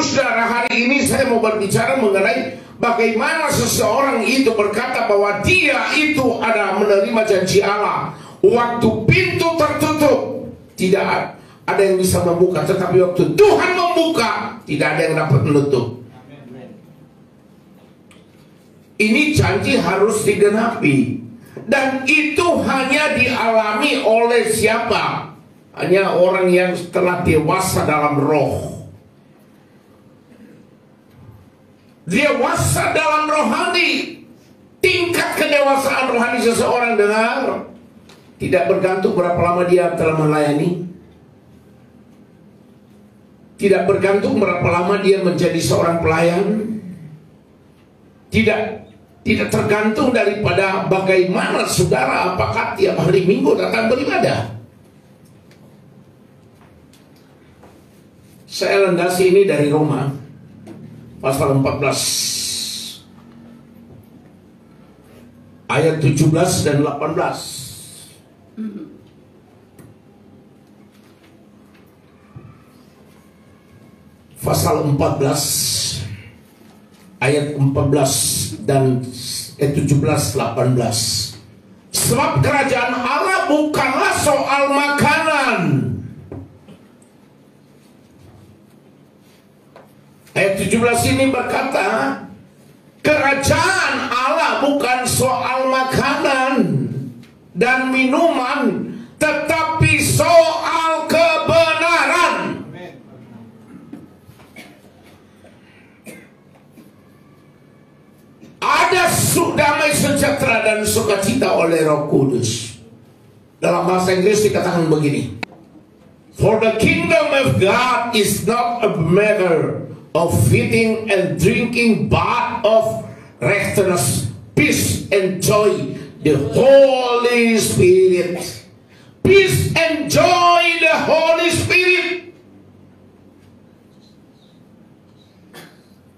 Ibu saudara, hari ini saya mau berbicara mengenai bagaimana seseorang itu berkata bahwa dia itu ada menerima janji Allah. Waktu pintu tertutup, tidak ada yang bisa membuka. Tetapi waktu Tuhan membuka, tidak ada yang dapat menutup. Ini janji harus digenapi. Dan itu hanya dialami oleh siapa? Hanya orang yang telah dewasa dalam roh. Dewasa dalam rohani. Tingkat kedewasaan rohani seseorang, dengar, tidak bergantung berapa lama dia telah melayani. Tidak bergantung berapa lama dia menjadi seorang pelayan. Tidak tergantung daripada bagaimana saudara apakah tiap hari Minggu datang beribadah. Saya landasi ini dari Roma pasal 14 ayat 17 dan 18. Pasal 14 ayat 14 dan 17-18. Sebab kerajaan Allah bukanlah soal makanan. Ayat 17 ini berkata, kerajaan Allah bukan soal makanan dan minuman, tetapi soal kebenaran. Ada damai sejahtera dan sukacita oleh Roh Kudus. Dalam bahasa Inggris dikatakan begini, for the kingdom of God is not a matter of feeding and drinking, but of righteousness, peace and joy, the Holy Spirit. Peace and joy, the Holy Spirit.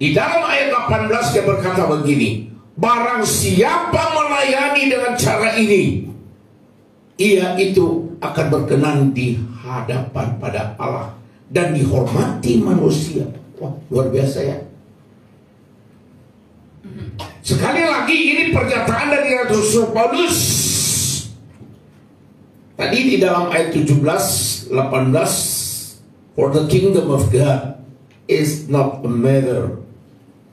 Di dalam ayat 18 dia berkata begini, barang siapa melayani dengan cara ini, ia itu akan berkenan di hadapan pada Allah dan dihormati manusia. Wah, luar biasa ya. Sekali lagi ini pernyataan dari Rasul Paulus. Tadi di dalam ayat 17, 18, for the kingdom of God is not a matter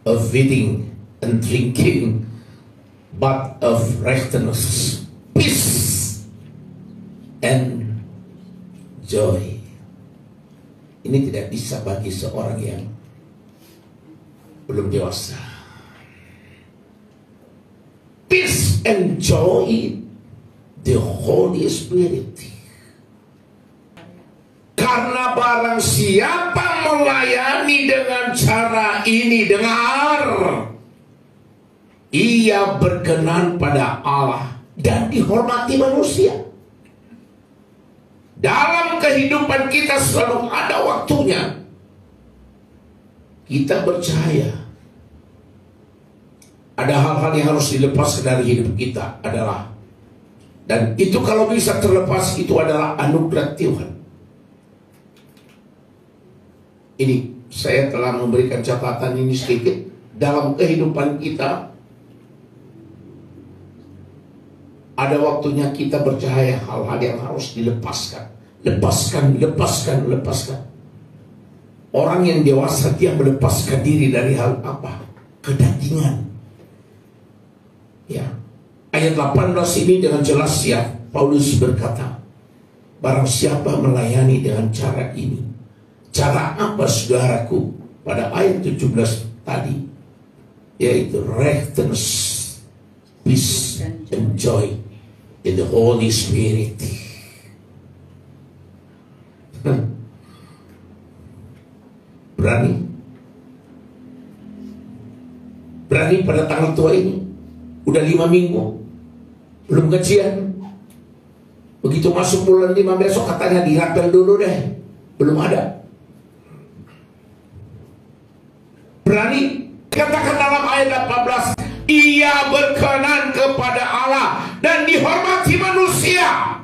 of eating and drinking, but of righteousness, peace, and joy. Ini tidak bisa bagi seorang yang belum dewasa. Peace and joy, the Holy Spirit. Karena barang siapa melayani dengan cara ini, dengar, ia berkenan pada Allah dan dihormati manusia. Dalam kehidupan kita selalu ada waktunya kita percaya ada hal-hal yang harus dilepaskan dari hidup kita adalah, dan itu kalau bisa terlepas, itu adalah anugerah Tuhan. Ini saya telah memberikan catatan ini sedikit. Dalam kehidupan kita ada waktunya kita bercahaya hal-hal yang harus dilepaskan. Lepaskan. Orang yang dewasa dia melepaskan diri dari hal apa? Kedagingan. Ya. Ayat 18 ini dengan jelas ya, Paulus berkata, barang siapa melayani dengan cara ini. Cara apa saudaraku? Pada ayat 17 tadi, yaitu righteousness, peace and joy in the Holy Spirit. Berani pada tanggal tua ini, udah 5 minggu belum gajian. Begitu masuk bulan 5 besok katanya dirapel dulu deh, belum ada. Berani katakan dalam ayat 18, ia berkenan kepada Allah dan dihormati manusia.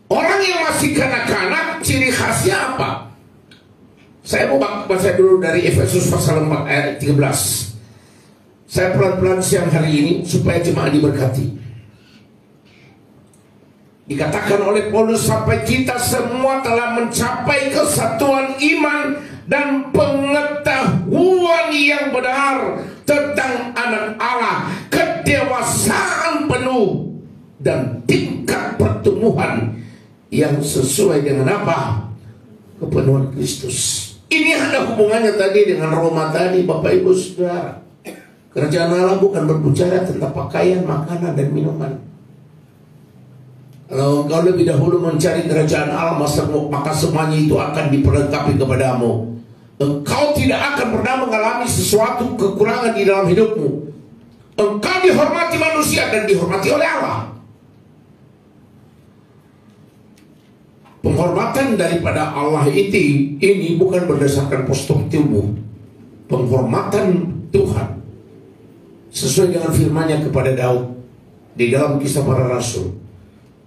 Orang yang masih kanak-kanak ciri khasnya apa? Saya mau baca dulu dari Efesus pasal 4 ayat 13. Saya pelan-pelan siang hari ini supaya jemaat diberkati. Dikatakan oleh Paulus, sampai kita semua telah mencapai kesatuan iman dan pengetahuan yang benar tentang anak Allah, kedewasaan penuh dan tingkat pertumbuhan yang sesuai dengan apa? Kepenuhan Kristus. Ini ada hubungannya tadi dengan Roma tadi, Bapak Ibu Saudara. Kerajaan Allah bukan berbicara tentang pakaian, makanan, dan minuman. Kalau engkau lebih dahulu mencari kerajaan Allah, maka semuanya itu akan diperlengkapi kepadamu. Engkau tidak akan pernah mengalami sesuatu kekurangan di dalam hidupmu. Engkau dihormati manusia dan dihormati oleh Allah. Penghormatan daripada Allah ini bukan berdasarkan postur tubuh. Penghormatan Tuhan sesuai dengan firman-Nya kepada Daud di dalam Kisah Para Rasul.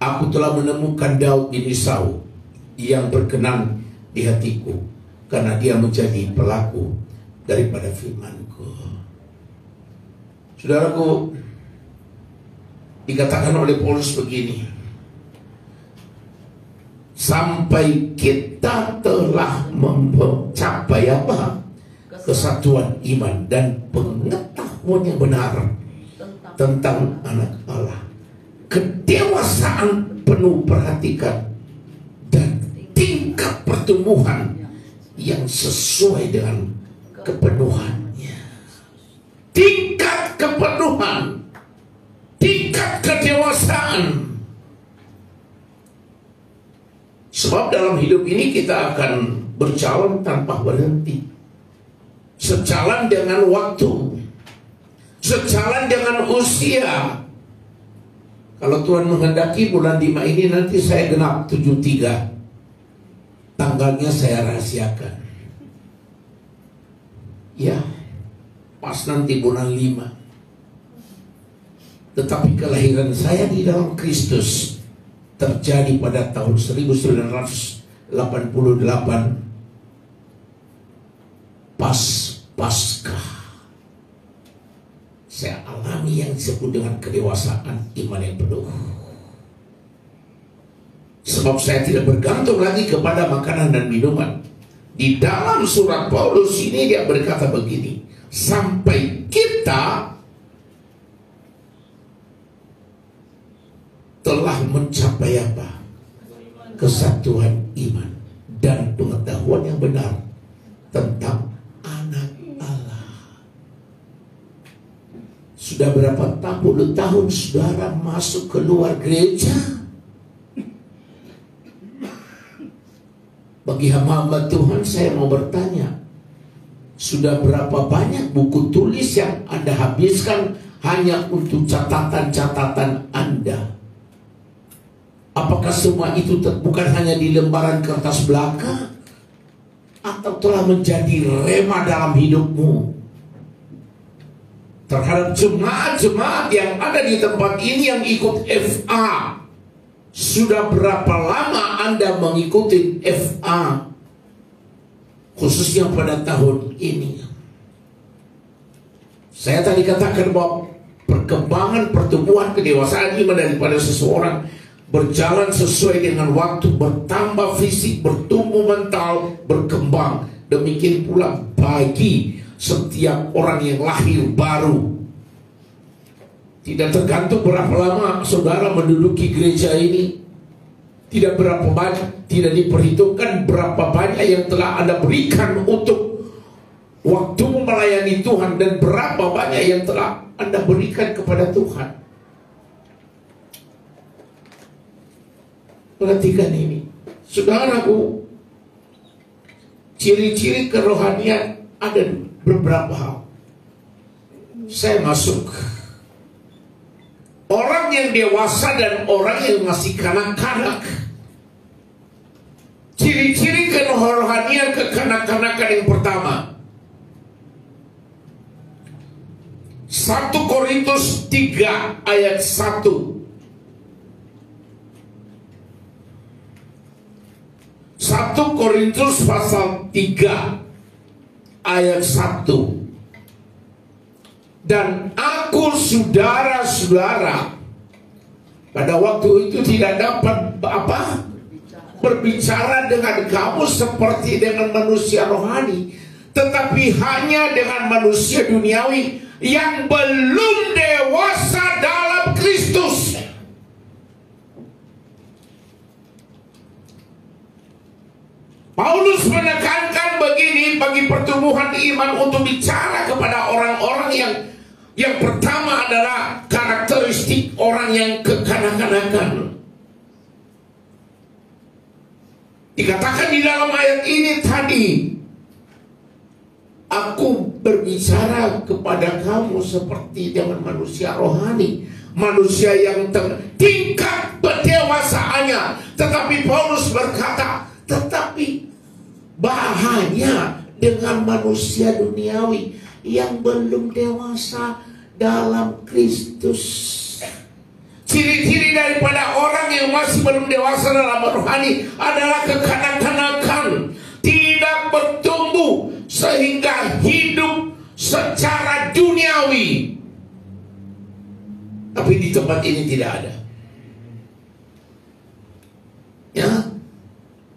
Aku telah menemukan Daud bin Saul yang berkenan di hatiku, karena dia menjadi pelaku daripada firman-Ku. Saudaraku, dikatakan oleh Paulus begini, sampai kita telah mencapai apa? Kesatuan iman dan pengetahuan yang benar tentang anak Allah, kedewasaan penuh, perhatikan, dan tingkat pertumbuhan yang sesuai dengan kepenuhannya. Tingkat kepenuhan, tingkat kedewasaan. Sebab dalam hidup ini kita akan berjalan tanpa berhenti, sejalan dengan waktu, sejalan dengan usia. Kalau Tuhan menghendaki bulan 5 ini nanti saya genap 73. Tanggalnya saya rahasiakan. Ya, pas nanti bulan 5. Tetapi kelahiran saya di dalam Kristus terjadi pada tahun 1988, Paskah. Saya alami yang disebut dengan kedewasaan iman yang penuh. Sebab saya tidak bergantung lagi kepada makanan dan minuman. Di dalam surat Paulus ini dia berkata begini, sampai kita telah mencapai apa? Kesatuan iman dan pengetahuan yang benar tentang anak Allah. Sudah berapa puluh tahun saudara masuk keluar gereja? Bagi hamba Tuhan saya mau bertanya, sudah berapa banyak buku tulis yang Anda habiskan hanya untuk catatan-catatan Anda? Apakah semua itu bukan hanya di lembaran kertas belaka, atau telah menjadi rema dalam hidupmu terhadap jemaat-jemaat yang ada di tempat ini yang ikut FA? Sudah berapa lama Anda mengikuti FA, khususnya pada tahun ini? Saya tadi katakan bahwa perkembangan, pertumbuhan, kedewasaan iman daripada seseorang berjalan sesuai dengan waktu, bertambah fisik, bertumbuh mental, berkembang. Demikian pula bagi setiap orang yang lahir baru. Tidak tergantung berapa lama saudara menduduki gereja ini, tidak berapa banyak, tidak diperhitungkan berapa banyak yang telah Anda berikan untuk waktu melayani Tuhan, dan berapa banyak yang telah Anda berikan kepada Tuhan. Perhatikan ini, saudaraku, ciri-ciri kerohanian ada beberapa hal. Saya masuk orang yang dewasa dan orang yang masih kanak-kanak. Ciri-ciri kerohanian kekanak-kanakan yang pertama, 1 Korintus 3 ayat 1. 1 1 Korintus pasal 3 ayat 1. Dan aku saudara-saudara pada waktu itu tidak dapat berbicara dengan kamu seperti dengan manusia rohani, tetapi hanya dengan manusia duniawi yang belum dewasa dalam Kristus. Paulus menekankan begini bagi pertumbuhan iman untuk bicara kepada orang-orang yang pertama adalah karakteristik orang yang kekanak-kanakan. Dikatakan di dalam ayat ini tadi, aku berbicara kepada kamu seperti dengan manusia rohani, manusia yang tingkat pendewasaannya. Tetapi Paulus berkata, tetapi bahaya dengan manusia duniawi yang belum dewasa dalam Kristus. Ciri-ciri daripada orang yang masih belum dewasa dalam rohani adalah kekanak-kanakan, tidak bertumbuh sehingga hidup secara duniawi. Tapi di tempat ini tidak ada. Ya,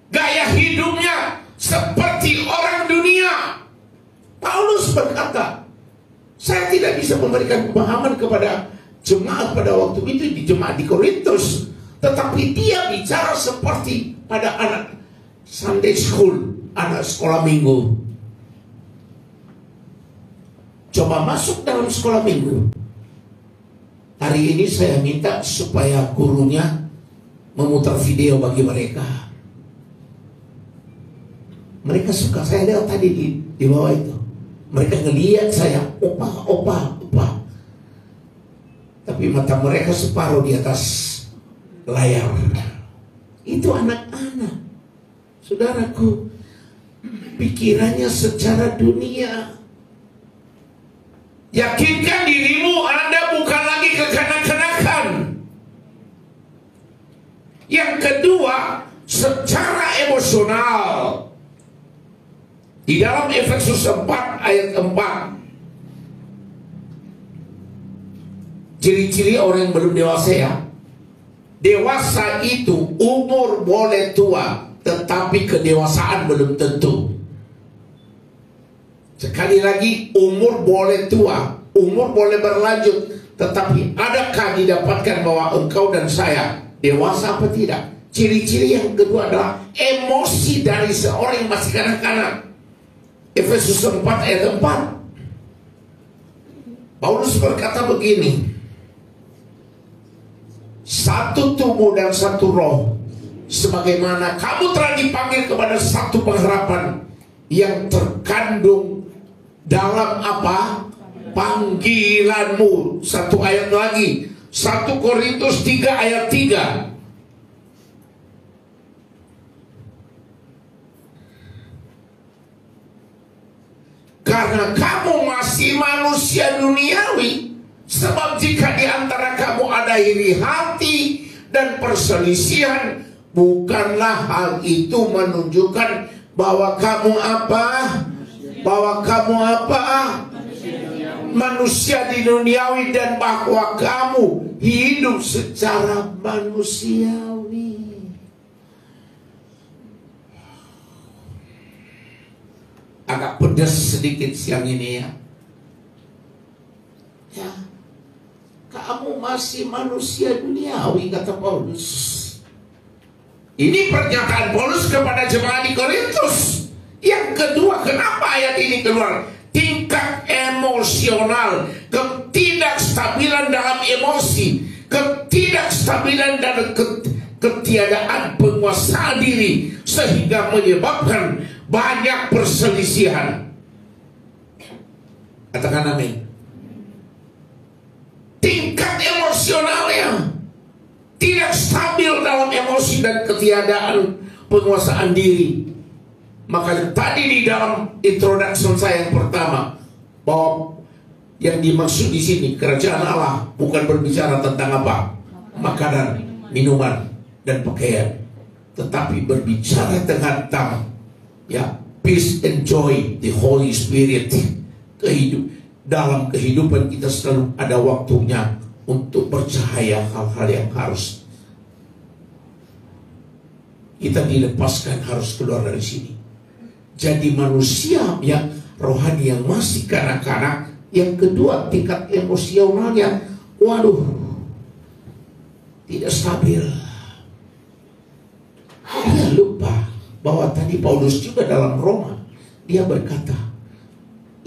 gaya hidupnya seperti orang dunia. Paulus berkata, saya tidak bisa memberikan pemahaman kepada jemaat pada waktu itu di jemaat di Korintus, tetapi dia bicara seperti pada anak Sunday school, anak sekolah minggu. Coba masuk dalam sekolah minggu. Hari ini saya minta supaya gurunya memutar video bagi mereka. Mereka suka, saya lihat tadi di bawah itu. Mereka ngelihat saya, opa. Tapi mata mereka separuh di atas layar. Itu anak-anak. Saudaraku, pikirannya secara dunia. Yakinkan dirimu, Anda bukan lagi kekanak-kanakan. Yang kedua, secara emosional. Di dalam Efesus 4 ayat 4, ciri-ciri orang yang belum dewasa ya. Dewasa itu umur boleh tua, tetapi kedewasaan belum tentu. Sekali lagi, umur boleh tua, umur boleh berlanjut, tetapi adakah didapatkan bahwa engkau dan saya dewasa apa tidak? Ciri-ciri yang kedua adalah emosi dari seorang yang masih kanak-kanak. Efesus 4 ayat 4. Paulus berkata begini, satu tubuh dan satu roh, sebagaimana kamu telah dipanggil kepada satu pengharapan yang terkandung dalam apa? Panggilanmu. Satu ayat lagi, 1 Korintus 3 ayat 3. Karena kamu masih manusia duniawi. Sebab jika di antara kamu ada iri hati dan perselisihan, bukanlah hal itu menunjukkan bahwa kamu apa? Manusia di duniawi, dan bahwa kamu hidup secara manusiawi. Agak pedas sedikit siang ini ya. Ya, kamu masih manusia duniawi, kata Paulus. Ini pernyataan Paulus kepada jemaat di Korintus. Yang kedua, kenapa ayat ini keluar? Tingkat emosional, ketidakstabilan dalam emosi, ketidakstabilan dan ketiadaan penguasaan diri, sehingga menyebabkan banyak perselisihan. Katakan amin. Tingkat emosionalnya tidak stabil dalam emosi dan ketiadaan penguasaan diri. Maka tadi di dalam introduction saya yang pertama, bahwa yang dimaksud di sini kerajaan Allah bukan berbicara tentang apa? Makanan, minuman, dan pakaian, tetapi berbicara tentang ya peace and joy, the Holy Spirit. Dalam kehidupan kita selalu ada waktunya untuk bercahaya hal-hal yang harus kita dilepaskan, harus keluar dari sini. Jadi manusia yang rohani yang masih kanak-kanak. Yang kedua, tingkat emosionalnya, waduh, tidak stabil. Dia lupa bahwa tadi Paulus juga dalam Roma, dia berkata,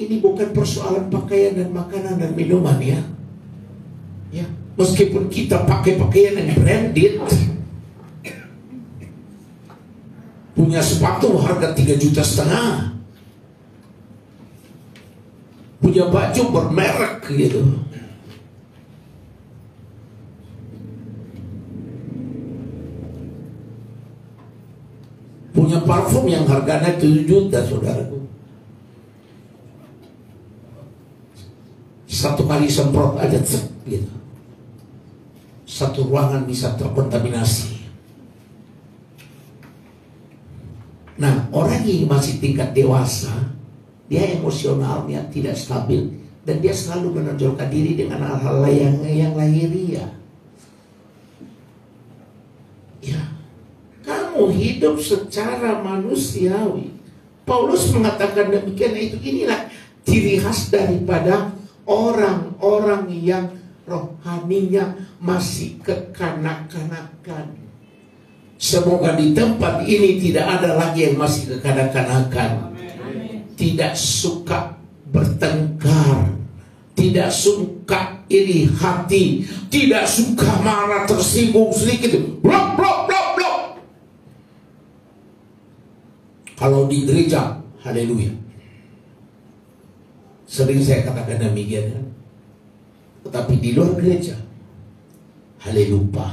ini bukan persoalan pakaian dan makanan dan minuman ya. Ya, meskipun kita pakai pakaian yang branded, punya sepatu harga 3,5 juta, punya baju bermerek gitu, punya parfum yang harganya 7 juta, saudaraku. Satu kali semprot aja gitu, satu ruangan bisa terkontaminasi. Nah, orang yang masih tingkat dewasa, dia emosionalnya tidak stabil dan dia selalu menonjolkan diri dengan hal-hal yang lahiriah. Ya, kamu hidup secara manusiawi. Paulus mengatakan demikian. Itu inilah ciri khas daripada orang-orang yang rohaninya masih kekanak-kanakan. Semoga di tempat ini tidak ada lagi yang masih kekanak-kanakan. Tidak suka bertengkar, tidak suka iri hati, tidak suka marah, tersinggung sedikit, blok, blok, blok, blok. Kalau di gereja, haleluya. Sering saya katakan demikian kan? Tetapi di luar gereja, haleluya,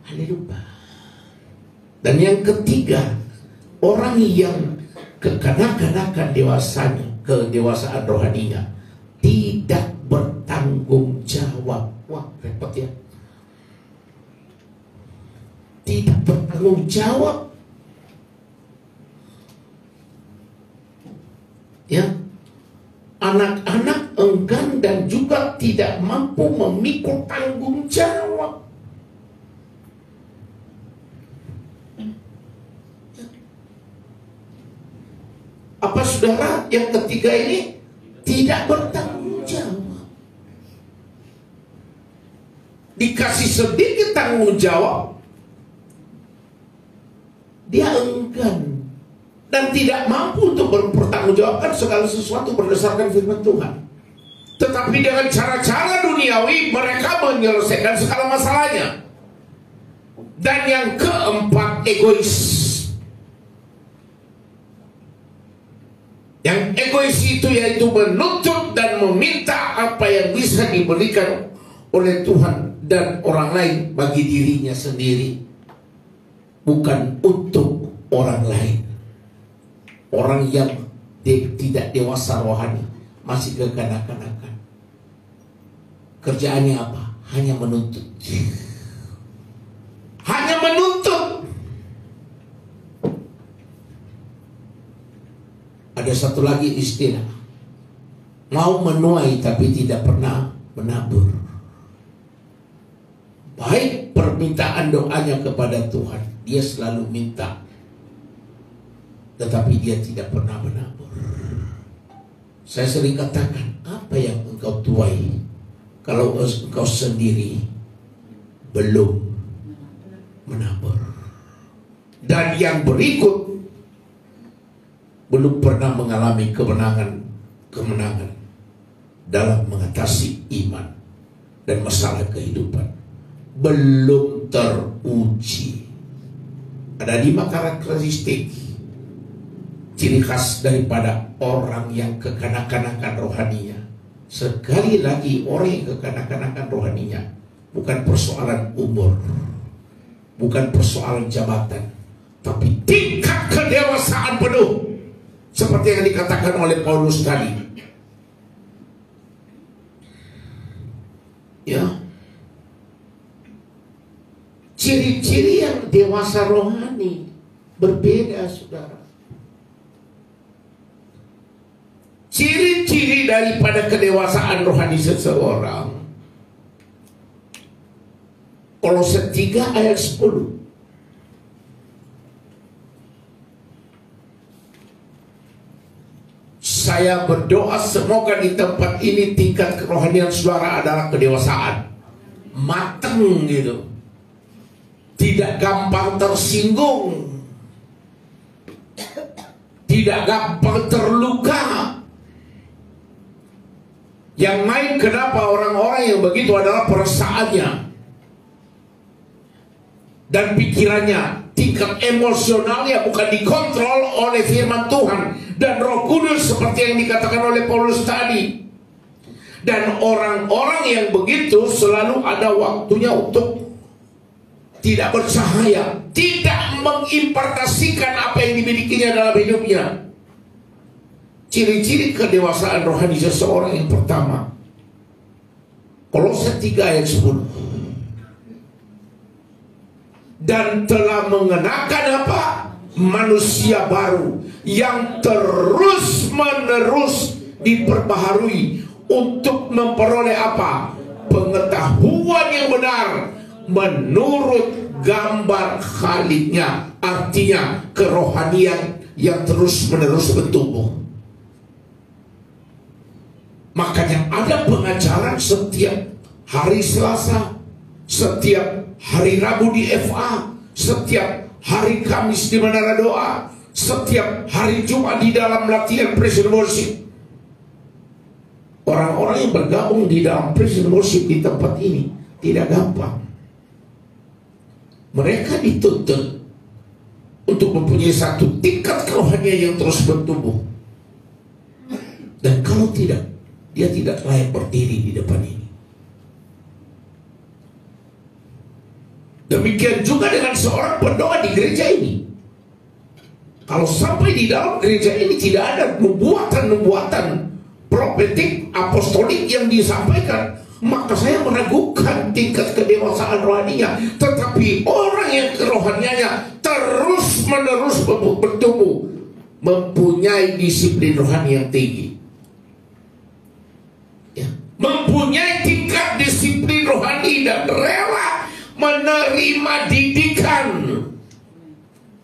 haleluya. Dan yang ketiga, orang yang kekanak-kanakan dewasanya, kedewasaan rohaninya, tidak bertanggung jawab. Wah, repot ya. Tidak bertanggung jawab. Ya, anak-anak enggan dan juga tidak mampu memikul tanggung jawab. Apa saudara yang ketiga ini tidak bertanggung jawab? Dikasih sedikit tanggung jawab, dia enggan dan tidak mampu untuk mempertanggungjawabkan segala sesuatu berdasarkan firman Tuhan. Tetapi dengan cara-cara duniawi mereka menyelesaikan segala masalahnya. Dan yang keempat, egois. Yang egois itu yaitu menuntut dan meminta apa yang bisa diberikan oleh Tuhan dan orang lain bagi dirinya sendiri, bukan untuk orang lain. Orang yang tidak dewasa rohani, masih kekanak-kanakan, kerjaannya apa? Hanya menuntut. Hanya menuntut. Ada satu lagi istilah, mau menuai tapi tidak pernah menabur. Baik permintaan doanya kepada Tuhan, dia selalu minta, tetapi dia tidak pernah menabur. Saya sering katakan, apa yang engkau tuai kalau engkau sendiri belum menabur? Dan yang berikut, belum pernah mengalami kemenangan dalam mengatasi iman dan masalah kehidupan. Belum teruji. Ada 5 karakteristik ciri khas daripada orang yang kekanak-kanakan rohaninya. Sekali lagi, orang yang kekanak-kanakan rohaninya bukan persoalan umur, bukan persoalan jabatan, tapi tingkat kedewasaan penuh. Seperti yang dikatakan oleh Paulus tadi. Ya. Ciri-ciri yang dewasa rohani. Berbeda, saudara. Ciri-ciri daripada kedewasaan rohani seseorang, Kolose 3 ayat 10. Saya berdoa semoga di tempat ini tingkat kerohanian saudara adalah kedewasaan. Mateng gitu. Tidak gampang tersinggung. Tidak gampang terluka. Yang main kenapa orang-orang yang begitu adalah perasaannya dan pikirannya, tingkat emosionalnya bukan dikontrol oleh firman Tuhan dan Roh Kudus seperti yang dikatakan oleh Paulus tadi. Dan orang-orang yang begitu selalu ada waktunya untuk tidak bercahaya, tidak mengimpartasikan apa yang dimilikinya dalam hidupnya. Ciri-ciri kedewasaan rohani seseorang yang pertama, Kolose 3 ayat 10. Dan telah mengenakan apa? Manusia baru yang terus-menerus diperbaharui untuk memperoleh apa? Pengetahuan yang benar menurut gambar Khaliknya. Artinya kerohanian yang terus-menerus bertumbuh. Makanya ada pengajaran setiap hari Selasa, setiap hari Rabu di FA, setiap hari Kamis di Menara Doa, setiap hari Jumat di dalam latihan praise and worship. Orang-orang yang bergabung di dalam praise and worship di tempat ini tidak gampang. Mereka dituntut untuk mempunyai satu tingkat kerohanian yang terus bertumbuh. Dan kalau tidak, dia tidak layak berdiri di depan ini. Demikian juga dengan seorang pendoa di gereja ini. Kalau sampai di dalam gereja ini tidak ada nubuatan-nubuatan profetik, apostolik yang disampaikan, maka saya meragukan tingkat kedewasaan rohaninya. Tetapi orang yang kerohaniannya terus-menerus bertumbuh, mempunyai disiplin rohani yang tinggi, ya, mempunyai tingkat disiplin rohani dan rela menerima didikan.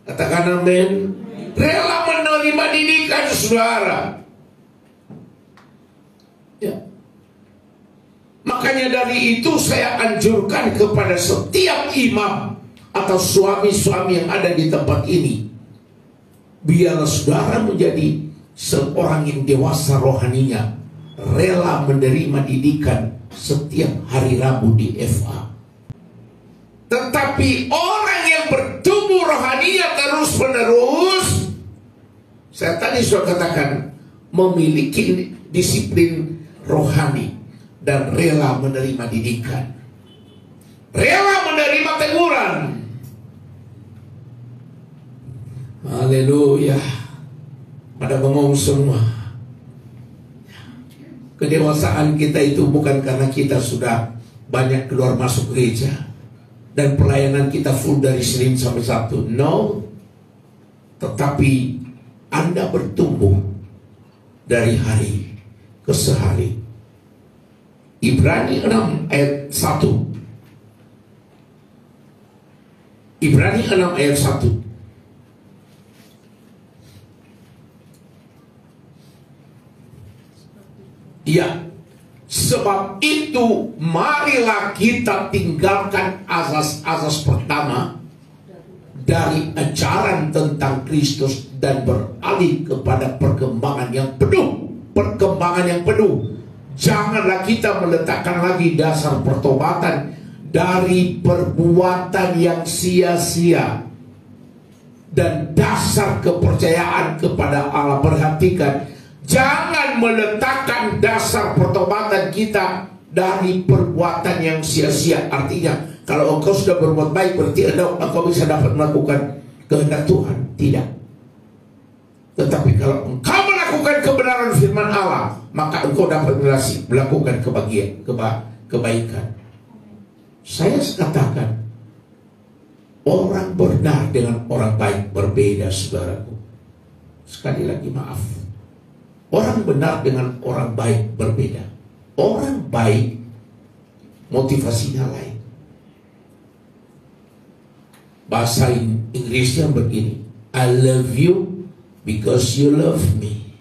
Katakan amin. Rela menerima didikan, saudara. Ya. Makanya dari itu saya anjurkan kepada setiap imam atau suami-suami yang ada di tempat ini, biarlah saudara menjadi seorang yang dewasa rohaninya, rela menerima didikan setiap hari Rabu di FA. Tetapi orang yang bertumbuh rohaninya terus-menerus, saya tadi sudah katakan, memiliki disiplin rohani dan rela menerima didikan, rela menerima teguran. Haleluya. Pada ngomong semua, kedewasaan kita itu bukan karena kita sudah banyak keluar masuk gereja dan pelayanan kita full dari Senin sampai Sabtu. No. Tetapi Anda bertumbuh dari hari ke sehari. Ibrani 6 ayat 1. Ibrani 6 ayat 1. Ya, sebab itu marilah kita tinggalkan asas-asas pertama dari ajaran tentang Kristus dan beralih kepada perkembangan yang penuh. Perkembangan yang penuh. Janganlah kita meletakkan lagi dasar pertobatan dari perbuatan yang sia-sia dan dasar kepercayaan kepada Allah. Perhatikan, jangan meletakkan dasar pertobatan kita dari perbuatan yang sia-sia. Artinya, kalau engkau sudah berbuat baik, berarti engkau bisa dapat melakukan kehendak Tuhan. Tidak. Tetapi kalau engkau melakukan kebenaran firman Allah, maka engkau dapat melakukan kebaikan. Saya katakan, Orang benar dengan orang baik berbeda, saudaraku. Sekali lagi maaf. Orang benar dengan orang baik berbeda. Orang baik motivasinya lain. Bahasa Inggrisnya begini, I love you because you love me.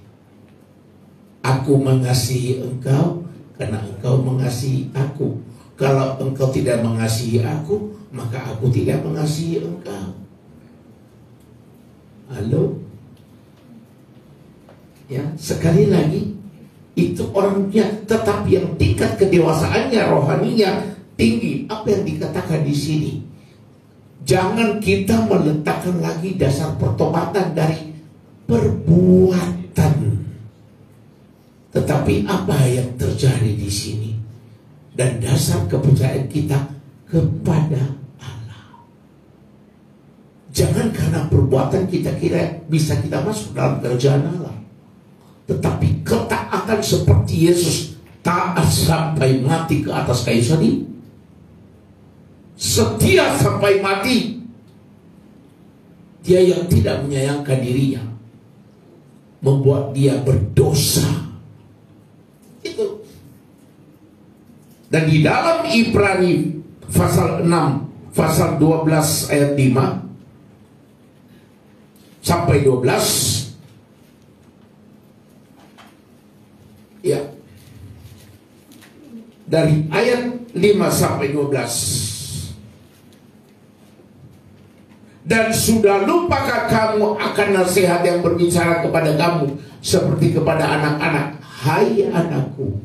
Aku mengasihi engkau karena engkau mengasihi aku. Kalau engkau tidak mengasihi aku, maka aku tidak mengasihi engkau. Halo? Ya, sekali lagi, itu orangnya, tetapi yang tingkat kedewasaannya, rohaninya tinggi. Apa yang dikatakan di sini? Jangan kita meletakkan lagi dasar pertobatan dari perbuatan. Tetapi apa yang terjadi di sini? Dan dasar kepercayaan kita kepada Allah. Jangan karena perbuatan kita kira bisa kita masuk dalam kerajaan Allah. Tetapi ketaatan seperti Yesus, taat sampai mati ke atas kayu salib, setia sampai mati. Dia yang tidak menyayangkan dirinya membuat dia berdosa. Itu. Dan di dalam Ibrani pasal 6, pasal 12 ayat 5 sampai 12, ya, dari ayat 5 sampai 12. Dan sudah lupakah kamu akan nasihat yang berbicara kepada kamu seperti kepada anak-anak? Hai anakku,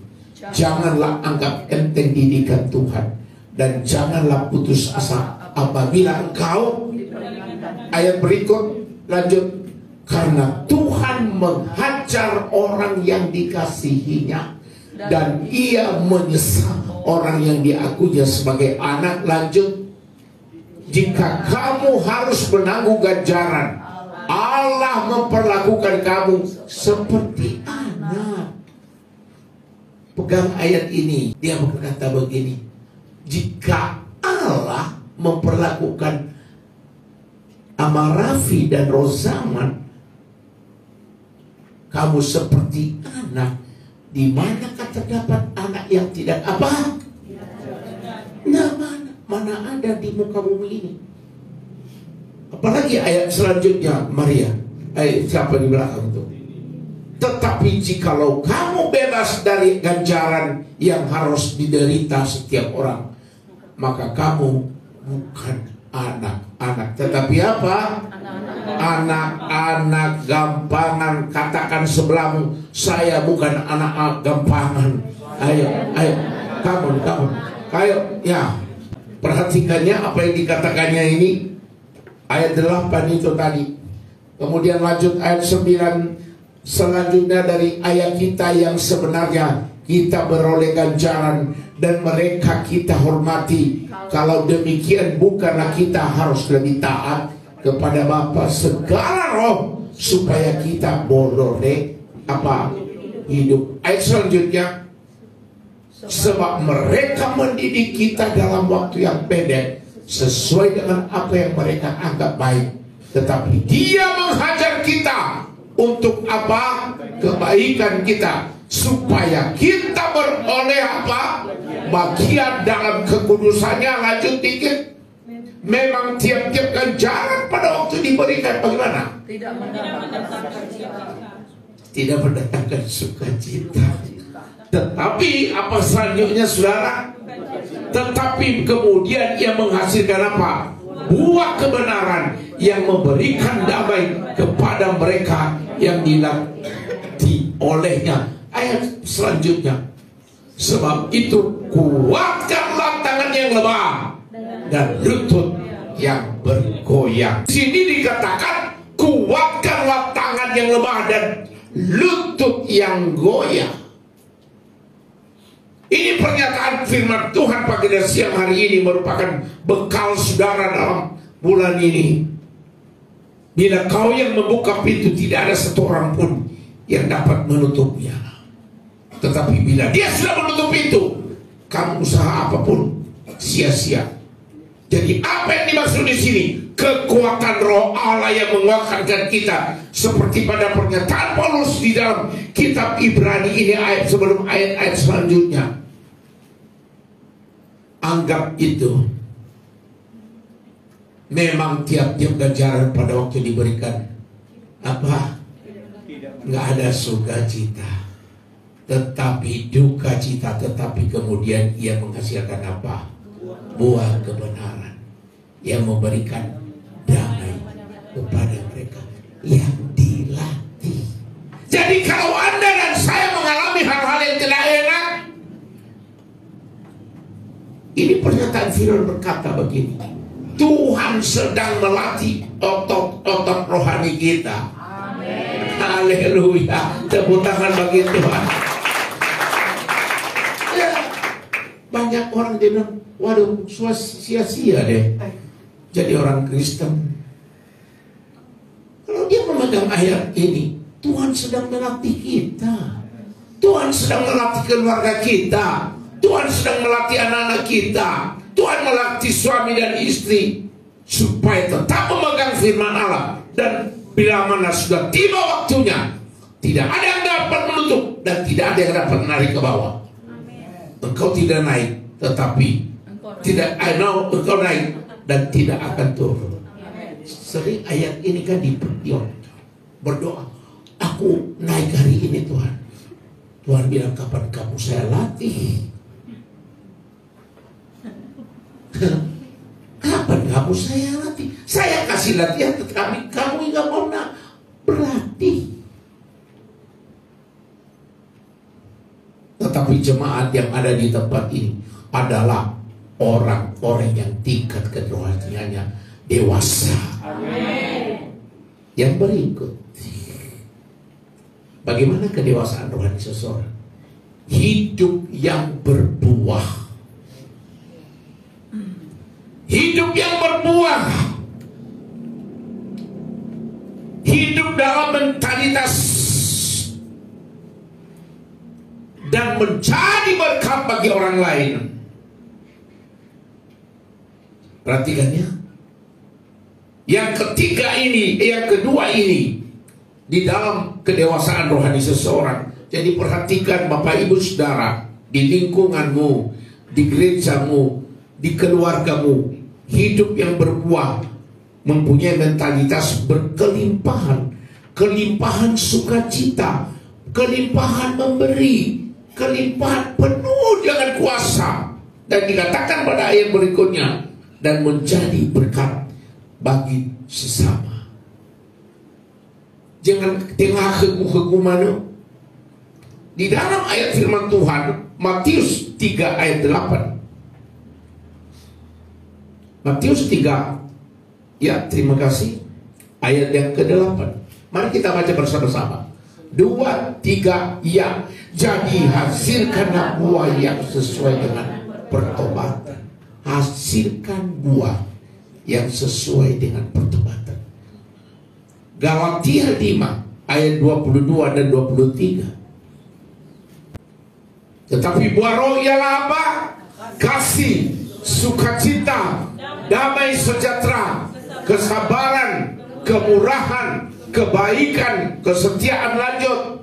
janganlah anggap enteng didikan Tuhan, dan janganlah putus asa apabila engkau, ayat berikut lanjut, karena Tuhan menghajar orang yang dikasihinya, dan ia menyesal orang yang diakuinya sebagai anak. Lanjut, jika kamu harus menanggung ganjaran, Allah memperlakukan kamu seperti anak. Pegang ayat ini, dia berkata begini, jika Allah memperlakukan Amarafi dan Rozaman kamu seperti anak, di manakah terdapat anak yang tidak apa? Nah, mana ada di muka bumi ini? Apalagi ayat selanjutnya, Maria, siapa di belakang itu? Tetapi jikalau kamu bebas dari ganjaran yang harus diderita setiap orang, maka kamu bukan anak-anak, tetapi apa? Anak-anak gampangan. Katakan sebelahmu, saya bukan anak gampangan. Ayo, kamu, ayo, ya. Perhatikannya apa yang dikatakannya ini. Ayat 8 itu tadi. Kemudian lanjut ayat 9. Selanjutnya dari ayat kita yang sebenarnya, kita beroleh ganjaran dan mereka kita hormati. Kalau demikian, bukanlah kita harus lebih taat kepada Bapa segala roh supaya kita boleh apa? Hidup. Ayat selanjutnya, sebab mereka mendidik kita dalam waktu yang pendek sesuai dengan apa yang mereka anggap baik, tetapi Dia menghajar kita untuk apa? Kebaikan kita, supaya kita beroleh apa? Bagian dalam kekudusannya. Lanjut dikit. Memang tiap-tiap ganjaran pada waktu diberikan bagaimana? Tidak mendatangkan sukacita. Tetapi apa selanjutnya, saudara? Tetapi kemudian ia menghasilkan apa? Buah kebenaran yang memberikan damai kepada mereka yang dilatih olehnya. Ayat selanjutnya, sebab itu kuatkanlah tangan yang lemah dan lutut yang bergoyang. Sini dikatakan kuatkanlah tangan yang lemah dan lutut yang goyang. Ini pernyataan firman Tuhan pagi dan siang hari ini merupakan bekal saudara dalam bulan ini. Bila kau yang membuka pintu, tidak ada satu orang pun yang dapat menutupnya. Tetapi bila Dia sudah menutup pintu, kamu usaha apapun sia-sia. Jadi apa yang dimaksud di sini? Kekuatan Roh Allah yang menguatkan kita, seperti pada pernyataan Paulus di dalam kitab Ibrani ini, ayat sebelum ayat-ayat selanjutnya. Anggap itu memang tiap-tiap ganjaran pada waktu diberikan apa? Nggak ada sukacita, tetapi duka cita, tetapi kemudian ia menghasilkan apa? Buah kebenaran yang memberikan damai kepada mereka yang dilatih. Jadi kalau Anda dan saya mengalami hal-hal yang tidak enak, ini pernyataan firman berkata begini, Tuhan sedang melatih otot-otot rohani kita. Amin. Haleluya. Tepuk tangan bagi Tuhan. Ya, banyak orang dia bilang, waduh, sia-sia deh jadi orang Kristen. Kalau dia memegang ayat ini, Tuhan sedang melatih kita, Tuhan sedang melatih keluarga kita, Tuhan sedang melatih anak-anak kita, Tuhan melatih suami dan istri supaya tetap memegang firman Allah. Dan bila mana sudah tiba waktunya, tidak ada yang dapat menutup dan tidak ada yang dapat menarik ke bawah. Engkau tidak naik, tetapi tidak, I know engkau naik dan tidak akan turun. Sering ayat ini kan berdoa, aku naik hari ini Tuhan. Tuhan bilang, kapan kamu saya latih? Kapan kamu saya latih? Saya kasih latihan, tetapi kamu nggak mau berlatih. Tetapi jemaat yang ada di tempat ini adalah orang-orang yang tingkat kerohaniannya dewasa. Amin. Yang berikut, bagaimana kedewasaan rohani seseorang? Hidup yang berbuah. Hidup yang berbuah. Hidup dalam mentalitas dan menjadi berkat bagi orang lain. Perhatikan ya. Yang ketiga ini, yang kedua ini, di dalam kedewasaan rohani seseorang. Jadi perhatikan Bapak Ibu Saudara, di lingkunganmu, di gerejamu, di keluargamu, hidup yang berbuah, mempunyai mentalitas berkelimpahan, kelimpahan sukacita, kelimpahan memberi, kelimpahan penuh dengan kuasa. Dan dikatakan pada ayat berikutnya, dan menjadi berkat bagi sesama. Jangan tengah hegu-hegu mana. Di dalam ayat firman Tuhan, Matius 3 ayat 8. Matius 3, ya terima kasih, ayat yang ke-8. Mari kita baca bersama-sama. 2, 3, ya. Jadi hasilkanlah buah yang sesuai dengan pertobatan. Hasilkan buah yang sesuai dengan pertobatan. Galatia 5 ayat 22 dan 23. Tetapi buah roh ialah apa? Kasih, sukacita, damai sejahtera, kesabaran, kemurahan, kebaikan, kesetiaan lanjut,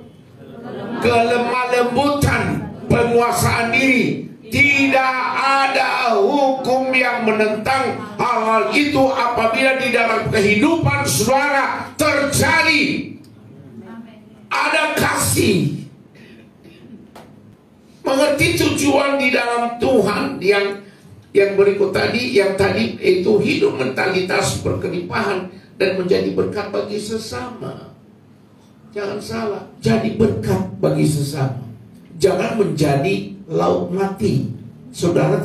kelemah lembutan, penguasaan diri. Tidak ada hukum yang menentang hal-hal itu apabila di dalam kehidupan saudara terjadi ada kasih. Mengerti tujuan di dalam Tuhan yang berikut tadi, yang tadi itu hidup mentalitas berkelimpahan dan menjadi berkat bagi sesama. Jangan salah, jadi berkat bagi sesama. Jangan menjadi laut mati. Saudara,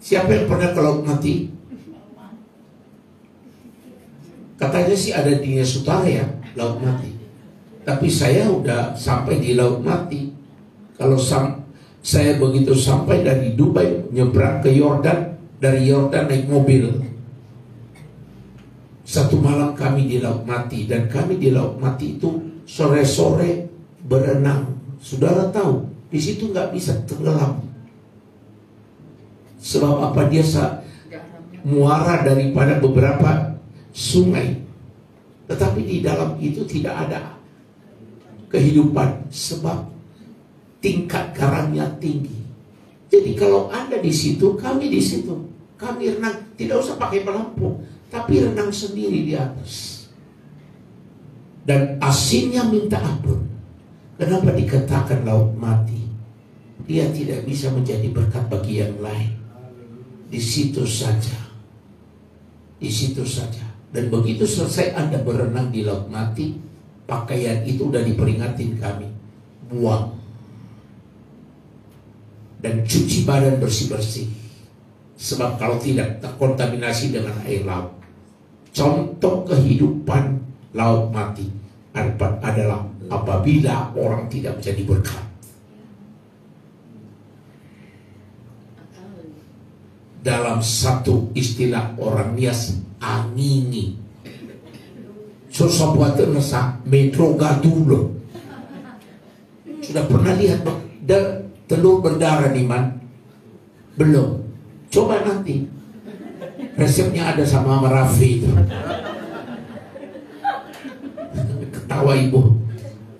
siapa yang pernah ke laut mati? Katanya sih ada di Sutara ya, laut mati. Tapi saya udah sampai di laut mati. Kalau saya begitu sampai dari Dubai nyebrang ke Yordan, dari Yordan naik mobil. Satu malam kami di laut mati, dan kami di laut mati itu sore-sore berenang. Saudara tahu, di situ nggak bisa tenggelam. Sebab apa? Dia muara daripada beberapa sungai. Tetapi di dalam itu tidak ada kehidupan sebab tingkat garamnya tinggi. Jadi kalau Anda di situ, kami di situ. Kami renang, tidak usah pakai pelampung, tapi renang sendiri di atas. Dan asinnya minta ampun. Kenapa dikatakan laut mati? Dia tidak bisa menjadi berkat bagi yang lain. Di situ saja. Di situ saja. Dan begitu selesai Anda berenang di laut mati, pakaian itu udah diperingatin kami. Buang. Dan cuci badan bersih-bersih. Sebab kalau tidak terkontaminasi dengan air laut. Contoh kehidupan laut mati adalah apabila orang tidak menjadi berkat. Dalam satu istilah orang Nias, angini. Sesuatu nasa metro gatulo. Sudah pernah lihat telur berdarah nih, Man? Belum. Coba nanti. Resepnya ada sama Raffi itu. Ketawa ibu.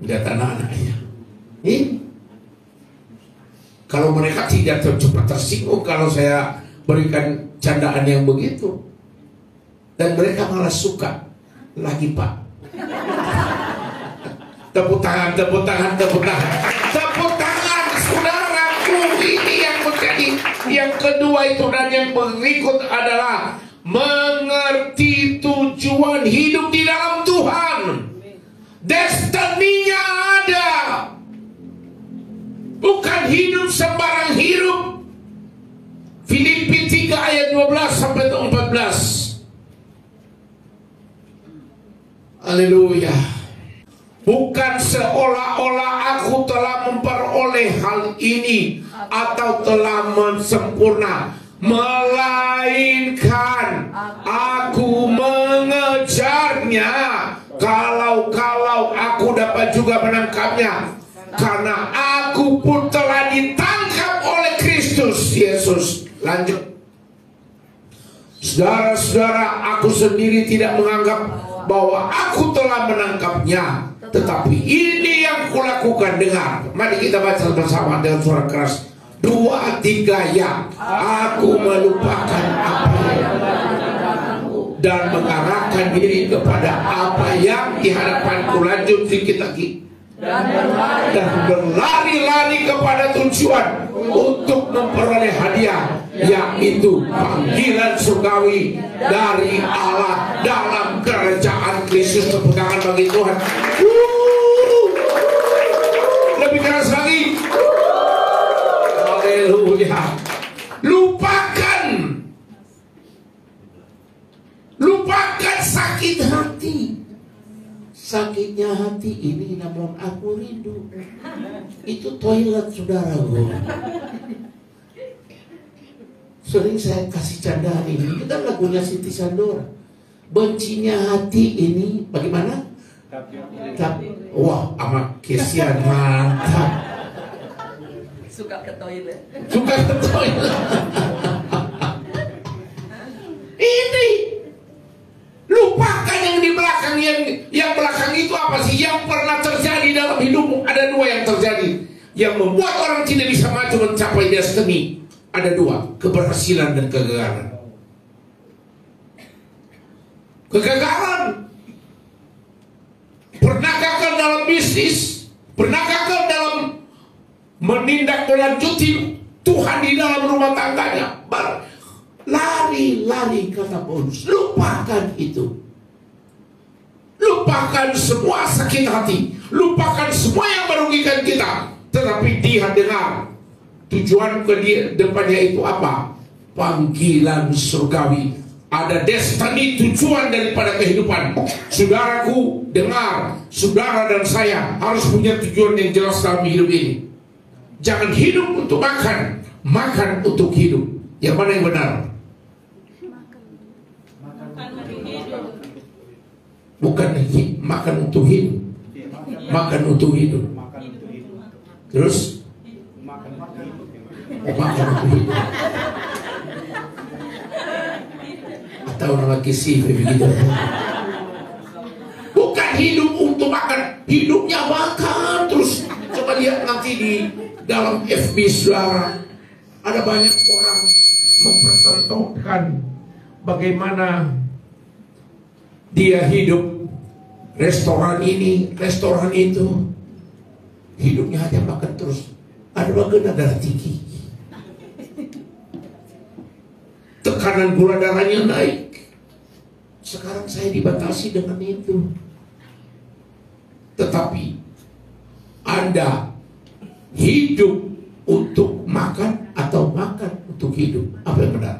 Lihat anak-anaknya. Kalau mereka tidak cepat tersinggung kalau saya berikan candaan yang begitu. Dan mereka malah suka. Lagi Pak. Tepuk tangan, tepuk tangan, tepuk tangan. Tepuk tangan, saudaraku. Ini yang menjadi yang kedua itu. Dan yang berikut adalah mengerti tujuan hidup di dalam Tuhan. Destininya ada. Bukan hidup sembarang hidup. Filipi 3 ayat 12 sampai 14. Haleluya. Bukan seolah-olah aku telah memperoleh hal ini atau telah sempurna, melainkan aku mengejarnya. Kalau aku dapat juga menangkapnya, karena aku pun telah ditangkap oleh Kristus Yesus. Lanjut. Saudara-saudara, aku sendiri tidak menganggap bahwa aku telah menangkapnya, tetapi ini yang kulakukan. Dengar, mari kita baca bersama dengan suara keras. 2, 3 ya. Aku melupakan apa yang dan mengarahkan diri kepada apa yang di hadapanku. Lanjut sedikit lagi. Dan berlari-lari kepada tujuan untuk memperoleh hadiah, yaitu panggilan surgawi dari Allah dalam kerajaan Kristus. Tepuk tangan bagi Tuhan. Lebih keras lagi. Haleluya. Lupakan sakit hati. Sakitnya hati ini namun aku rindu. Itu toilet, saudaraku. Sering saya kasih candaan ini. Itu kan lagunya Siti Sandora. Bencinya hati ini bagaimana? Wah, amat kesian, mantap. Suka ke toilet. Suka ke toilet. Ini lupakan yang di belakang. Yang belakang itu apa sih? Yang pernah terjadi dalam hidupmu. Ada 2 yang terjadi, yang membuat orang tidak bisa maju mencapai destiny. Ada 2, keberhasilan dan kegagalan. Kegagalan. Pernah gagal dalam bisnis, pernah gagal dalam menindaklanjuti Tuhan di dalam rumah tangganya. Lari-lari, kata Paulus. Lupakan itu. Lupakan semua sakit hati. Lupakan semua yang merugikan kita. Tetapi dia dengar. Tujuan ke depannya itu apa? Panggilan surgawi. Ada destiny, tujuan daripada kehidupan. Saudaraku, dengar. Saudara dan saya harus punya tujuan yang jelas dalam hidup ini. Jangan hidup untuk makan. Makan untuk hidup. Yang mana yang benar? Bukan makan untuk hidup. Makan untuk hidup. Terus makan untuk hidup. Melkisedek begitu. Bukan hidup untuk makan, hidupnya makan terus. Coba lihat nanti di dalam FB saudara, ada banyak orang mempertontonkan bagaimana dia hidup, restoran ini, restoran itu, hidupnya hanya makan terus. Ada bagian darah tinggi, tekanan gula darahnya naik. Sekarang saya dibatasi dengan itu. Tetapi Anda hidup untuk makan atau makan untuk hidup? Apa yang benar?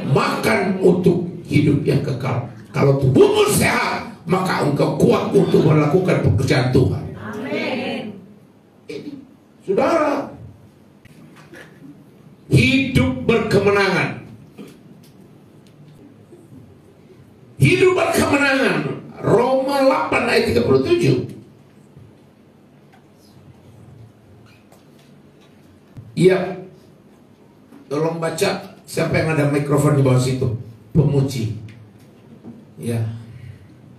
Makan untuk hidup yang kekal. Kalau tubuhmu sehat, maka engkau kuat untuk melakukan pekerjaan Tuhan. Amin. Saudara, hidup berkemenangan. Hidup berkemenangan. Roma 8 ayat 37. Iya. Tolong baca. Siapa yang ada mikrofon di bawah situ? Pemuji. Ya.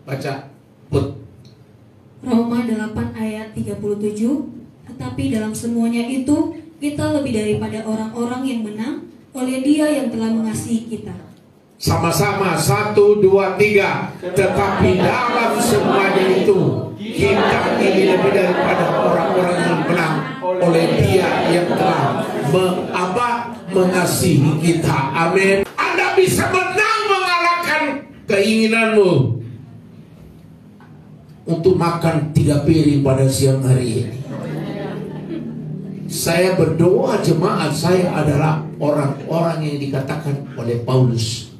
Baca. Put. Roma 8 ayat 37. Tetapi dalam semuanya itu kita lebih daripada orang-orang yang menang oleh Dia yang telah mengasihi kita. Sama-sama 1, 2, 3. Tetapi dalam semuanya itu kita ini lebih daripada orang-orang yang menang oleh Dia yang telah mengasihi kita. Amin. Anda bisa menang mengalahkan keinginanmu untuk makan 3 piring pada siang hari ini. Saya berdoa jemaat saya adalah orang-orang yang dikatakan oleh Paulus,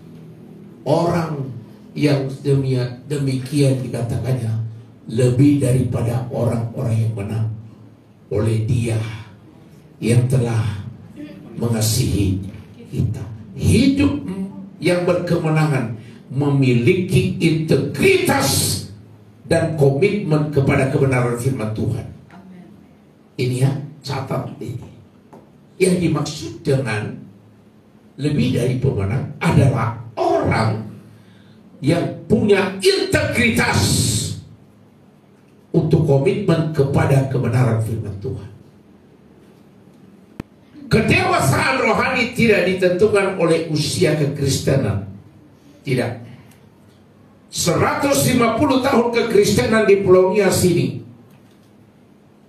orang yang demikian dikatakannya lebih daripada orang-orang yang menang oleh Dia yang telah mengasihi kita. Hidup yang berkemenangan memiliki integritas dan komitmen kepada kebenaran firman Tuhan. Ini ya, catat ini. Yang dimaksud dengan lebih dari pemenang adalah orang yang punya integritas untuk komitmen kepada kebenaran firman Tuhan. Kedewasaan rohani tidak ditentukan oleh usia kekristenan. Tidak. 150 tahun kekristenan di Pulau Nias ini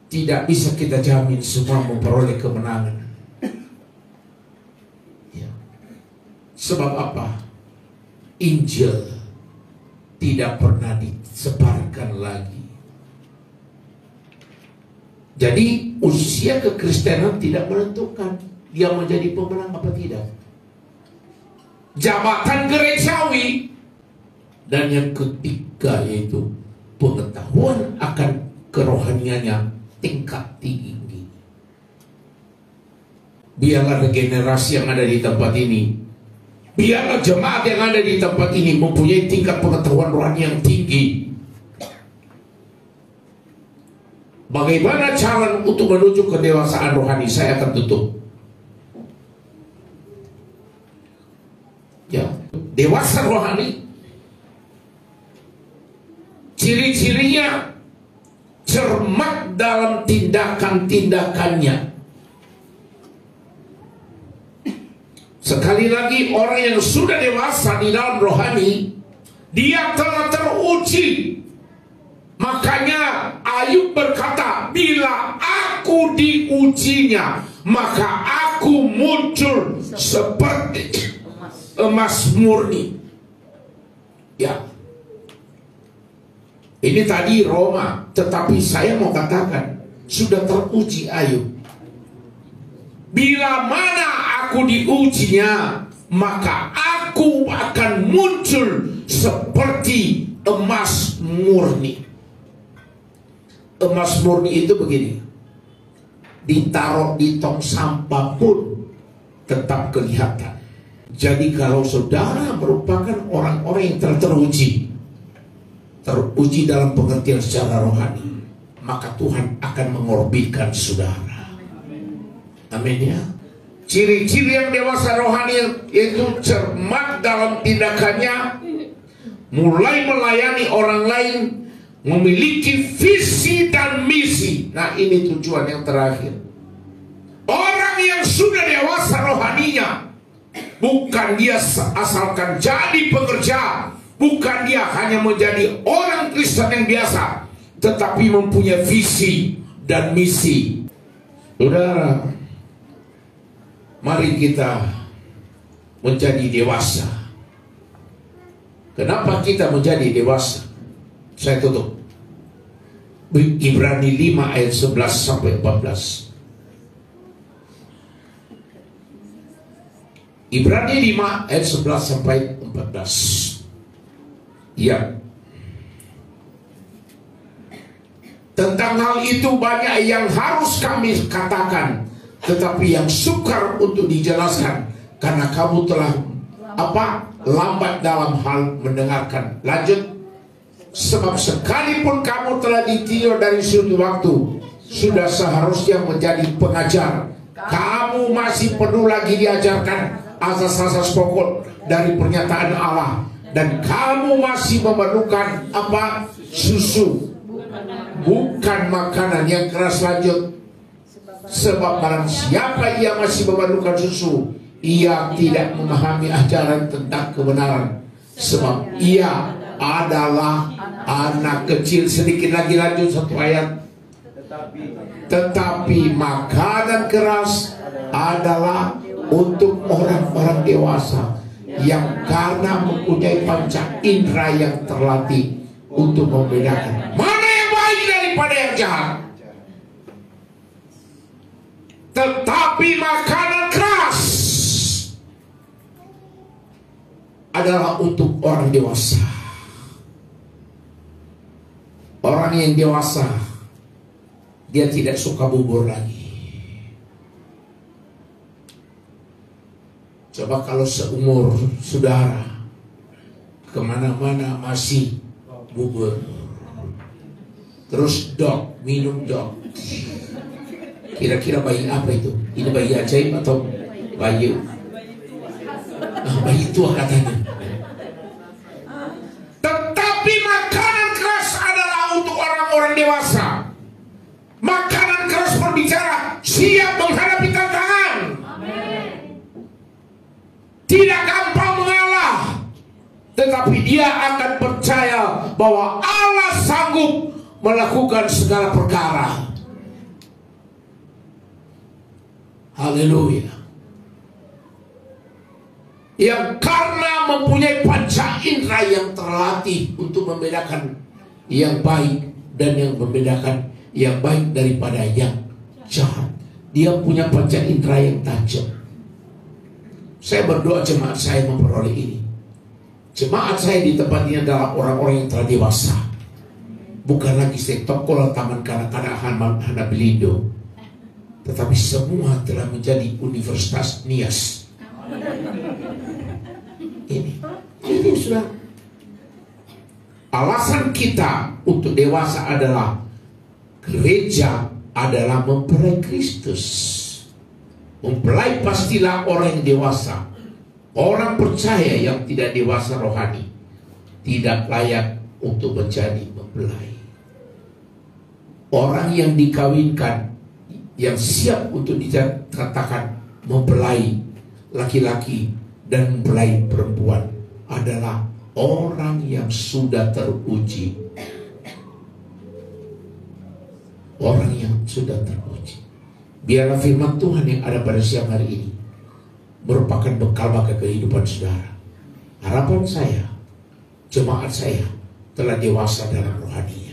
tidak bisa kita jamin semua memperoleh kemenangan. Ya. Sebab apa? Injil tidak pernah disebarkan lagi. Jadi usia kekristenan tidak menentukan dia menjadi pemenang apa tidak. Jabatan gerejawi. Dan yang ketiga yaitu pengetahuan akan kerohaniannya tingkat tinggi. Biarlah regenerasi yang ada di tempat ini, biarlah jemaat yang ada di tempat ini mempunyai tingkat pengetahuan rohani yang tinggi. Bagaimana cara untuk menuju kedewasaan rohani? Saya akan tutup. Ya, dewasa rohani ciri-cirinya cermat dalam tindakan-tindakannya. Sekali lagi, orang yang sudah dewasa di dalam rohani, dia telah teruji. Makanya Ayub berkata, bila aku diujinya, maka aku muncul seperti emas murni. Ya. Ini tadi Roma, tetapi saya mau katakan sudah teruji Ayub. Bila mana aku diujinya, maka aku akan muncul seperti emas murni. Emas murni itu begini, ditaruh di tong sampah pun tetap kelihatan. Jadi kalau saudara merupakan orang-orang yang teruji dalam pengertian secara rohani, maka Tuhan akan mengorbitkan saudara. Amin ya. Ciri-ciri yang dewasa rohani yaitu cermat dalam tindakannya, mulai melayani orang lain, memiliki visi dan misi. Nah, ini tujuan yang terakhir. Orang yang sudah dewasa rohaninya, bukan dia asalkan jadi pekerja, bukan dia hanya menjadi orang Kristen yang biasa, tetapi mempunyai visi dan misi. Saudara, mari kita menjadi dewasa. Kenapa kita menjadi dewasa? Saya tutup. Ibrani 5 ayat 11 sampai 14. Ibrani 5 ayat 11 sampai 14. Ya. Tentang hal itu banyak yang harus kami katakan, tetapi yang sukar untuk dijelaskan, karena kamu telah lambat dalam hal mendengarkan. Lanjut. Sebab sekalipun kamu telah ditinjau dari suatu waktu, sudah seharusnya menjadi pengajar, kamu masih perlu lagi diajarkan asas-asas pokok dari pernyataan Allah, dan kamu masih memerlukan susu, bukan makanan yang keras. Lanjut. Sebab barang siapa ia masih memerlukan susu, ia tidak memahami ajaran tentang kebenaran, sebab ia adalah anak kecil. Sedikit lagi, lanjut satu ayat. Tetapi makanan keras adalah untuk orang-orang dewasa, yang karena mempunyai panca indera yang terlatih untuk membedakan mana yang baik daripada yang jahat. Tetapi makanan keras adalah untuk orang dewasa. Orang yang dewasa, dia tidak suka bubur lagi. Coba kalau seumur saudara kemana-mana masih bubur, terus dok, minum dok, kira-kira bayi apa itu? Ini bayi ajaib atau bayi? Bayi tua katanya. Tetapi makanan keras adalah untuk orang-orang dewasa. Makanan keras berbicara, siap menghadapi tantangan, tidak gampang mengalah, tetapi dia akan percaya bahwa Allah sanggup melakukan segala perkara. Haleluya. Yang karena mempunyai panca indera yang terlatih untuk membedakan yang baik dan yang membedakan yang baik daripada yang jahat. Dia punya panca indera yang tajam. Saya berdoa jemaat saya memperoleh ini. Jemaat saya di tempat ini adalah orang-orang yang telah dewasa. Bukan lagi sekolah taman kanak-kanak Hana Belindo, tetapi semua telah menjadi Universitas Nias. Ini sudah. Alasan kita untuk dewasa adalah gereja adalah mempelai Kristus. Mempelai pastilah orang yang dewasa. Orang percaya yang tidak dewasa rohani tidak layak untuk menjadi mempelai. Orang yang dikawinkan, yang siap untuk dikatakan mempelai laki-laki dan mempelai perempuan, adalah orang yang sudah teruji. Orang yang sudah teruji. Biarlah firman Tuhan yang ada pada siang hari ini merupakan bekal bagi kehidupan saudara. Harapan saya, jemaat saya telah dewasa dalam rohani.